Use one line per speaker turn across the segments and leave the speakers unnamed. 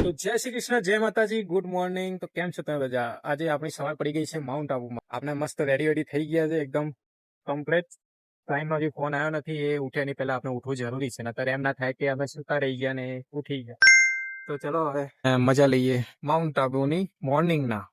તો જય શ્રી કૃષ્ણ, જય માતાજી, ગુડ મોર્નિંગ. તો કેમ છો તમે બધા? આજે આપણી સવાર પડી ગઈ છે માઉન્ટ આબુમાં. આપણે મસ્ત રેડી થઈ ગયા છે એકદમ કમ્પ્લીટ. ટાઈમનો હજી ફોન આવ્યો નથી, એ ઉઠે એની પહેલા આપણે ઉઠવું જરૂરી છે, નતર એમ ના થાય કે અમે સુતા રહી ગયા ને ઉઠી ગયા. તો ચલો હવે મજા લઈએ માઉન્ટ આબુની મોર્નિંગના.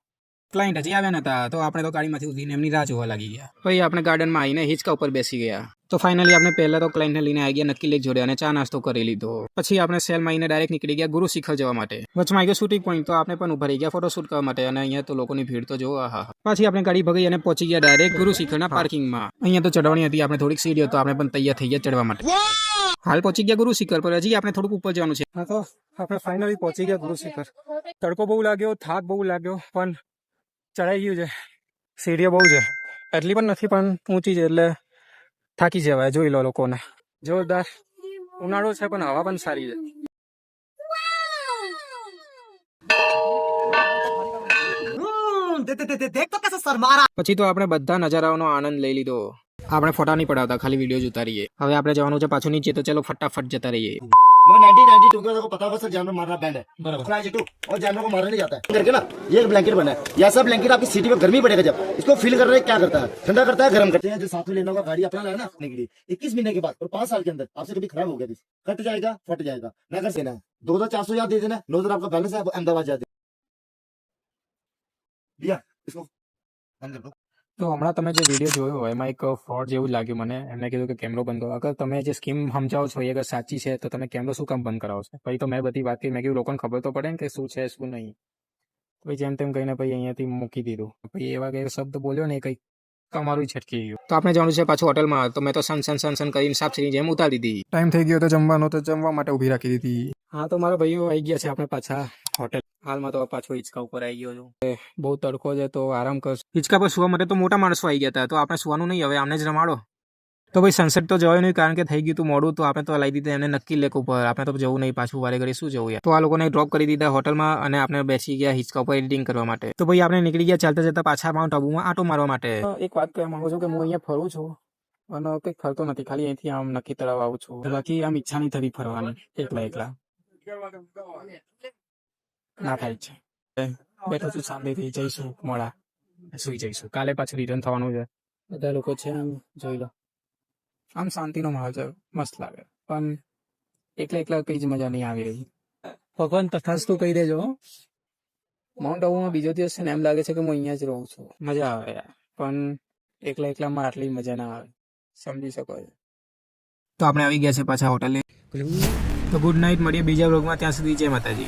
ક્લાયન્ટ હજી આવ્યા નતા, તો આપણે તો ગાડીમાંથી ઉઠીને એમની રાહ જોવા લાગી ગયા. પછી આપણે ગાર્ડનમાં આવીને હિંચકા ઉપર બેસી ગયા. તો ફાઇનલી આપણે પહેલા તો ક્લાયન્ટને લઈને આવી ગયા નક્કી લેક જોડે અને ચા નાસ્તો કરી લીધો. પછી આપણે સેલમાં આવીને ડાયરેક્ટ નીકળી ગયા ગુરુ શિખર જવા માટે. વચમાં આવી ગયો શૂટિંગ પોઈન્ટ, તો આપણે પણ ઉભા રહી ગયા ફોટો શૂટ કરવા માટે. અને અહીંયા તો લોકોની ભીડ તો જોવો, આહા. પછી આપણે ગાડી ભગાઈ અને પહોંચી ગયા ડાયરેક્ટ ગુરુ શિખરના પાર્કિંગમાં. અહીંયા તો ચડવાની હતી, આપણે થોડીક સીડીઓ, તો આપણે પણ તૈયાર થઈ ગયા ચડવા માટે. હાલ પહોંચી ગયા ગુરુ શિખર પર, હજી આપણે થોડુંક ઉપર જવાનું છે. હા, તો આપણે ફાઇનલી પહોંચી ગયા ગુરુ શિખર. તડકો બહુ લાગ્યો, થાક બહુ લાગ્યો, પણ ચડાઈ ગયું છે. સીડીઓ બહુ છે, એટલી પણ નથી પણ ઊંચી છે, એટલે થાકી જવાય. જોઈ લો લોકોને, જોરદાર ઉનાળો છે પણ હવા પણ સારી છે. પછી તો આપણે બધા નજારાઓનો આનંદ લઈ લીધો. આપણે ફોટા નહીં પડાવતા, ખાલી વિડીયો જોતા રહીએ. હવે આપણે જવાનું છે પાછું નીચે, તો ચલો ફટાફટ जता रहिए.
1992 का को पता होगा सर जानवर मारना बैंड है बराबर 92 और जानवर को मारने नहीं जाता है करके ना ये ब्लैंकेट बना है ये सब ब्लैंकेट आपकी सिटी में गर्मी पड़ेगा जब इसको फील कर रहे हैं क्या करता है ठंडा करता है गर्म करते हैं जो साथ में लेना होगा गाड़ी अपना लाना अपने के लिए 21 महीने के बाद और 5 साल के अंदर आपसे कभी खराब हो गया कट जाएगा फट जाएगा ना कर देना 2400 याद दे देना 9000 आपका बैलेंस है अहमदाबाद जा दिया इसको बंद कर दो.
તો હમણાં તમે જે વિડીયો જોયો એમાં એક ફ્રોડ જેવું લાગ્યું મને. એમને કીધું કે કેમેરો બંધ કરો. અગર તમે જે સ્કીમ સમજાવો છો એ અગર સાચી છે તો તમે કેમેરો શું કામ બંધ કરાવો છો? પછી તો મેં બધી વાત કરી, મેં કીધું લોકોને ખબર તો પડે ને કે શું છે શું નહીં. પછી જેમ તેમ કહીને પછી અહીંયાથી મૂકી દીધું. પછી એવા કઈ શબ્દ બોલ્યો ને કંઈક તમારું છટકી ગયું. તો આપણે જવાનું છે પાછું હોટલમાં. તો મેં તો સન કરીને સાપસીની જેમ ઉતારી દીધી. ટાઈમ થઈ ગયો તો જમવાનો, તો જમવા માટે ઊભી રાખી દીધી. હા, તો મારા ભાઈઓ આવી ગયા છે આપણે પાછા હોટેલ. હાલમાં તો પાછો હિંચકા ઉપર આવી ગયો છું. બહુ તડકો છે તો આરામ કરશું. હિંચકા પર સુવા માટે તો મોટા માણસો આવી ગયા હતા, તો આપણે સુવાનું નહીં, હવે આમને જ રમાડો. તો ભાઈ સનસેટ તો જવાય નહીં, કારણ કે થઈ ગયું હતું મોડું, તો આપણે તો લાવી દીધા એને નક્કી લેક ઉપર. આપણે તો જવું નહીં પાછું, વારે ઘડી શું જવું યાર. તો આ લોકોને ડ્રોપ કરી દીધા હોટલમાં અને આપણે બેસી ગયા હિંચકા ઉપર એડિટિંગ કરવા માટે. તો ભાઈ આપણે નીકળી ગયા ચાલતા જતા પાછા માઉન્ટ આબુમાં આટો મારવા માટે. એક વાત કહેવા માંગુ છું કે હું અહીંયા ફરું છું અને કંઈક ફરતો નથી, ખાલી અહીંથી આમ નક્કી તળાવ આવું છું. બાકી આમ ઈચ્છા નહીં થતી ફરવાની એકલા ના થાય છે. બેઠો છું શાંતિથી, જઈશું મોડા સુઈ જઈશું. કાલે પાછું રિટર્ન થવાનું છે. બધા લોકો છે આમ જોઈ લો, આમ શાંતિનો માહોલ છે, મસ્ત લાગે. પણ એકલા કઈ જ મજા નહીં આવી રહી. ભગવાન તથાસ્તુ કહી દેજો. માઉન્ટ આબુમાં બીજો દિવસ છે ને એમ લાગે છે કે હું અહીંયા જ રહું છું. મજા આવે યાર, પણ એકલામાં આટલી મજા ના આવે, સમજી શકો છો. તો આપણે આવી ગયા છે પાછા હોટલે. તો ગુડ નાઇટ, મળીએ બીજા વ્લોગમાં. ત્યાં સુધી જય માતાજી.